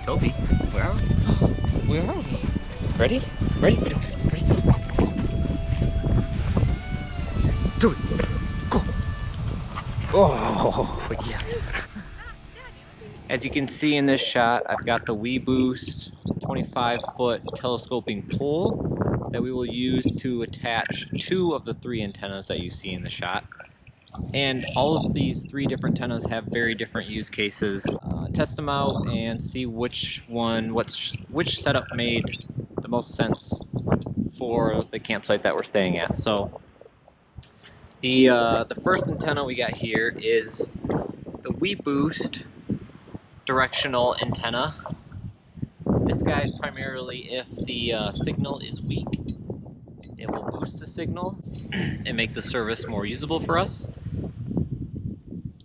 Toby, where are we? Where are we? Ready? Ready? Ready? Toby, go! Oh, yeah. As you can see in this shot, I've got the WeBoost 25-foot telescoping pole that we will use to attach 2 of the 3 antennas that you see in the shot. And all of these 3 different antennas have very different use cases. Test them out and see which setup made the most sense for the campsite that we're staying at. So the first antenna we got here is the WeBoost directional antenna. This guy is primarily if the signal is weak, it will boost the signal and make the service more usable for us.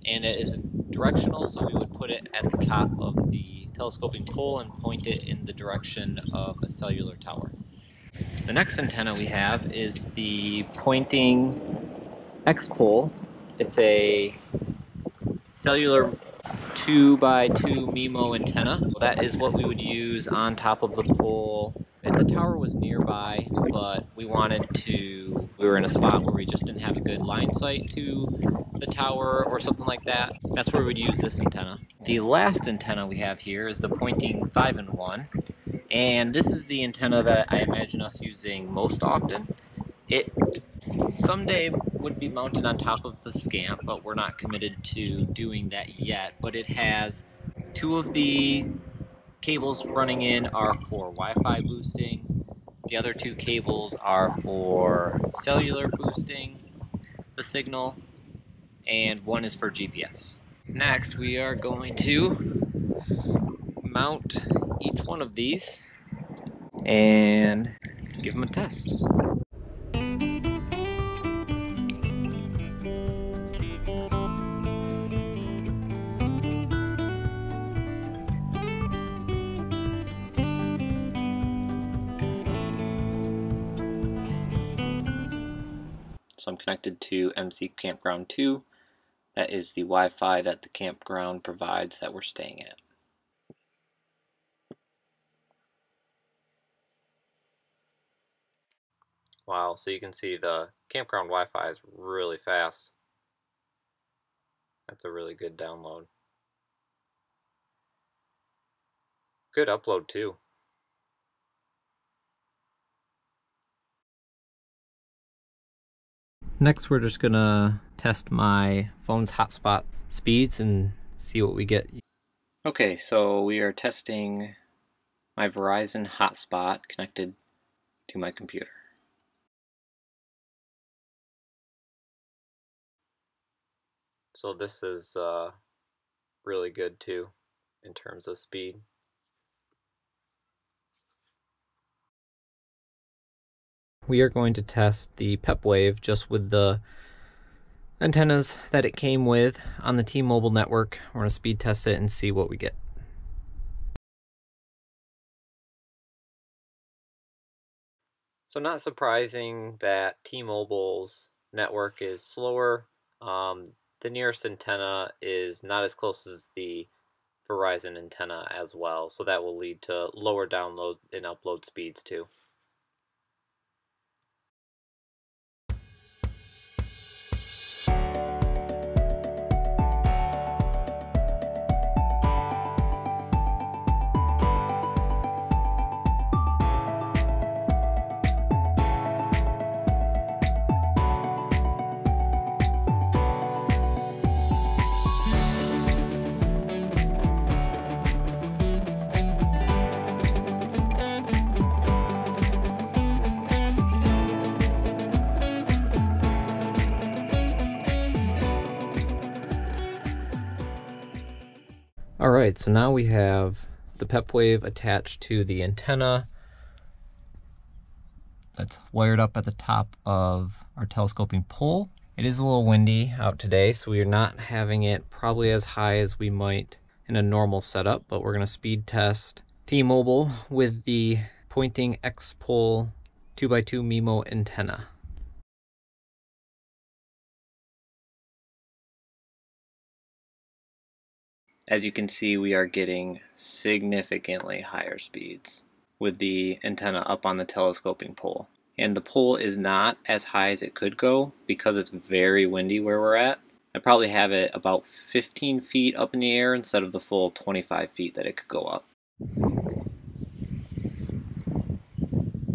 And it is directional, so we would put it at the top of the telescoping pole and point it in the direction of a cellular tower. The next antenna we have is the Poynting XPOL. It's a cellular 2x2 MiMo antenna. That is what we would use on top of the pole. The tower was nearby, but we were in a spot where we just didn't have a good line sight to the tower or something like that. That's where we'd use this antenna. The last antenna we have here is the Poynting 5-in-1, and this is the antenna that I imagine us using most often. It someday would be mounted on top of the Scamp, but we're not committed to doing that yet. But it has 2 of the cables running in are for Wi-Fi boosting. The other 2 cables are for cellular boosting the signal, and 1 is for GPS. Next, we are going to mount each one of these and give them a test. So I'm connected to MC Campground 2. That is the Wi-Fi that the campground provides that we're staying at. Wow, so you can see the campground Wi-Fi is really fast. That's a really good download. Good upload too. Next, we're just gonna test my phone's hotspot speeds and see what we get. Okay, so we are testing my Verizon hotspot connected to my computer. So this is really good too in terms of speed. We are going to test the Pepwave just with the antennas that it came with on the T-Mobile network. We're going to speed test it and see what we get. So not surprising that T-Mobile's network is slower. The nearest antenna is not as close as the Verizon antenna as well, so that will lead to lower download and upload speeds too. Alright, so now we have the Pepwave attached to the antenna that's wired up at the top of our telescoping pole. It is a little windy out today, so we are not having it probably as high as we might in a normal setup, but we're going to speed test T-Mobile with the Poynting XPOL 2x2 MiMo antenna. As you can see, we are getting significantly higher speeds with the antenna up on the telescoping pole. And the pole is not as high as it could go because it's very windy where we're at. I probably have it about 15 feet up in the air instead of the full 25 feet that it could go up.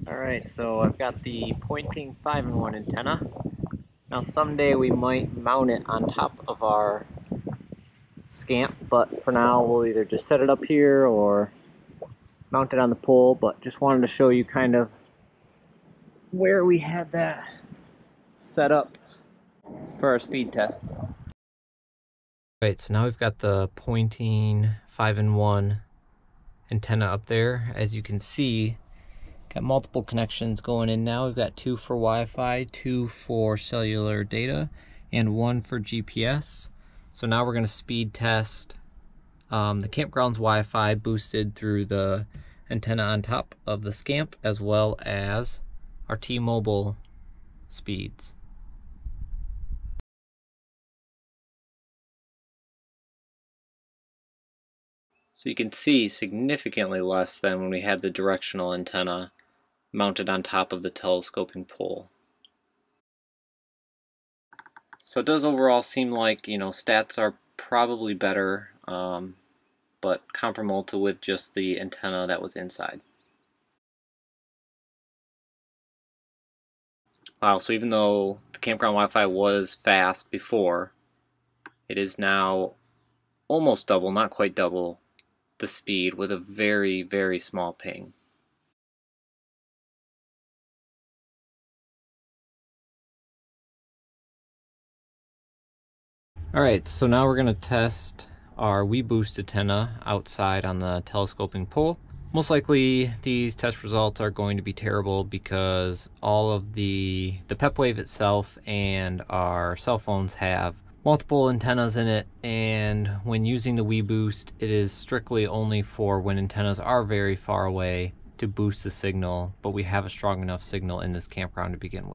Alright, so I've got the Poynting 5-in-1 antenna. Now someday we might mount it on top of our Scamp, but for now we'll either just set it up here or mount it on the pole, but just wanted to show you kind of where we had that set up for our speed tests. Right, so now we've got the Poynting 5-in-1 antenna up there. As you can see, got multiple connections going in now. We've got 2 for Wi-Fi, 2 for cellular data, and 1 for GPS. So now we're going to speed test the campground's Wi-Fi boosted through the antenna on top of the Scamp, as well as our T-Mobile speeds. So you can see significantly less than when we had the directional antenna mounted on top of the telescoping pole. So it does overall seem like, stats are probably better, but comparable to with just the antenna that was inside. Wow, so even though the campground Wi-Fi was fast before, it is now almost double, not quite double, the speed with a very, very small ping. Alright, so now we're going to test our WeBoost antenna outside on the telescoping pole. Most likely these test results are going to be terrible because all of the Pepwave itself and our cell phones have multiple antennas in it, and when using the WeBoost, it is strictly only for when antennas are very far away to boost the signal, but we have a strong enough signal in this campground to begin with.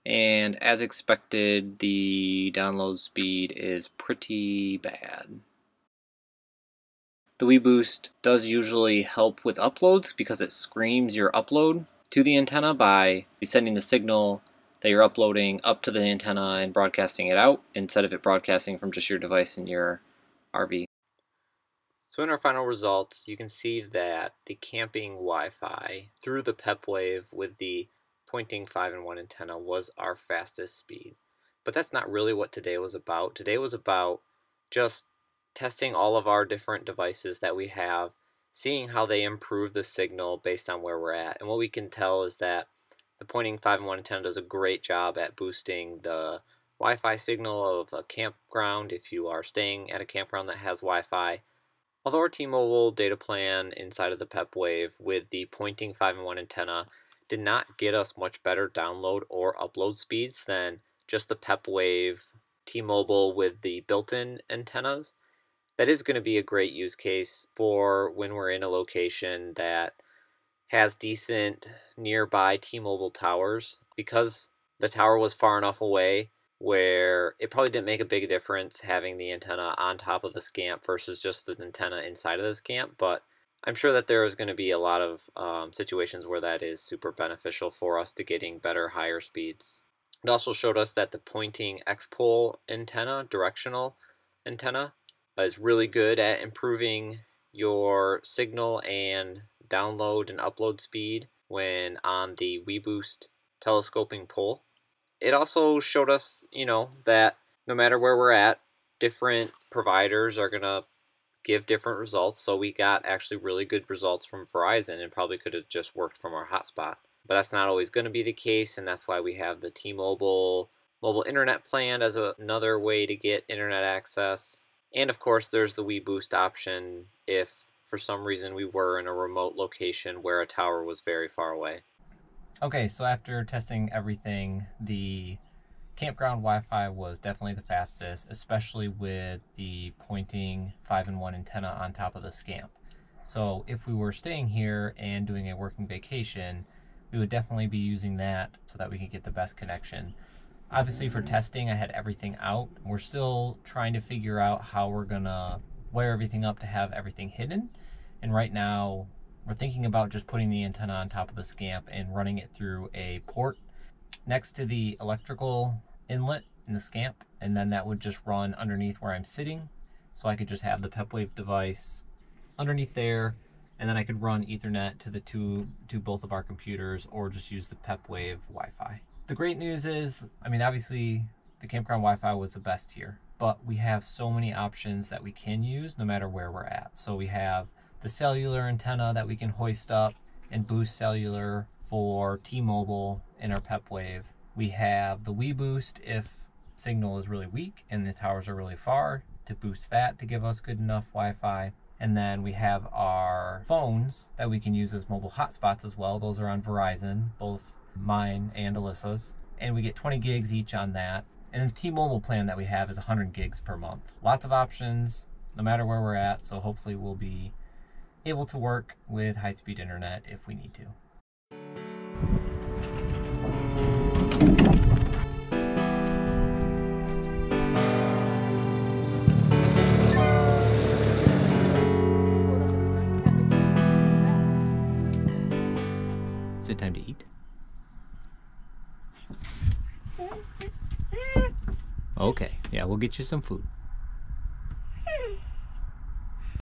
And as expected, the download speed is pretty bad. The WeBoost does usually help with uploads because it screams your upload to the antenna by sending the signal that you're uploading up to the antenna and broadcasting it out instead of it broadcasting from just your device in your RV. So in our final results, you can see that the camping Wi-Fi through the Pepwave with the Poynting 5-in-1 antenna was our fastest speed. But that's not really what today was about. Today was about just testing all of our different devices that we have, seeing how they improve the signal based on where we're at. And what we can tell is that the Poynting 5-in-1 antenna does a great job at boosting the Wi-Fi signal of a campground if you are staying at a campground that has Wi-Fi. Although our T-Mobile data plan inside of the Pepwave with the Poynting 5-in-1 antenna did not get us much better download or upload speeds than just the Pepwave T-Mobile with the built-in antennas, that is going to be a great use case for when we're in a location that has decent nearby T-Mobile towers, because the tower was far enough away where it probably didn't make a big difference having the antenna on top of the Scamp versus just the antenna inside of the Scamp, but I'm sure that there is going to be a lot of situations where that is super beneficial for us to getting better, higher speeds. It also showed us that the Poynting XPOL antenna, directional antenna, is really good at improving your signal and download and upload speed when on the WeBoost telescoping pole. It also showed us, that no matter where we're at, different providers are going to give different results. So we got actually really good results from Verizon and probably could have just worked from our hotspot. But that's not always going to be the case, and that's why we have the T-Mobile mobile internet plan as another way to get internet access. And of course, there's the WeBoost option if for some reason we were in a remote location where a tower was very far away. Okay, so after testing everything, the campground Wi-Fi was definitely the fastest, especially with the Poynting 5-in-1 antenna on top of the Scamp. So if we were staying here and doing a working vacation, we would definitely be using that so that we could get the best connection. Obviously for testing, I had everything out. We're still trying to figure out how we're gonna wire everything up to have everything hidden. And right now, we're thinking about just putting the antenna on top of the Scamp and running it through a port next to the electrical inlet in the Scamp, and then that would just run underneath where I'm sitting. So I could just have the Pepwave device underneath there, and then I could run Ethernet to both of our computers, or just use the Pepwave Wi-Fi. The great news is, I mean, obviously the campground Wi-Fi was the best here, but we have so many options that we can use no matter where we're at. So we have the cellular antenna that we can hoist up and boost cellular for T-Mobile in our Pepwave. We have the WeBoost if signal is really weak and the towers are really far, to boost that to give us good enough Wi-Fi. And then we have our phones that we can use as mobile hotspots as well. Those are on Verizon, both mine and Alyssa's. And we get 20 gigs each on that. And the T-Mobile plan that we have is 100 gigs per month. Lots of options, no matter where we're at. So hopefully we'll be able to work with high-speed internet if we need to. Is it time to eat? Okay, yeah, we'll get you some food.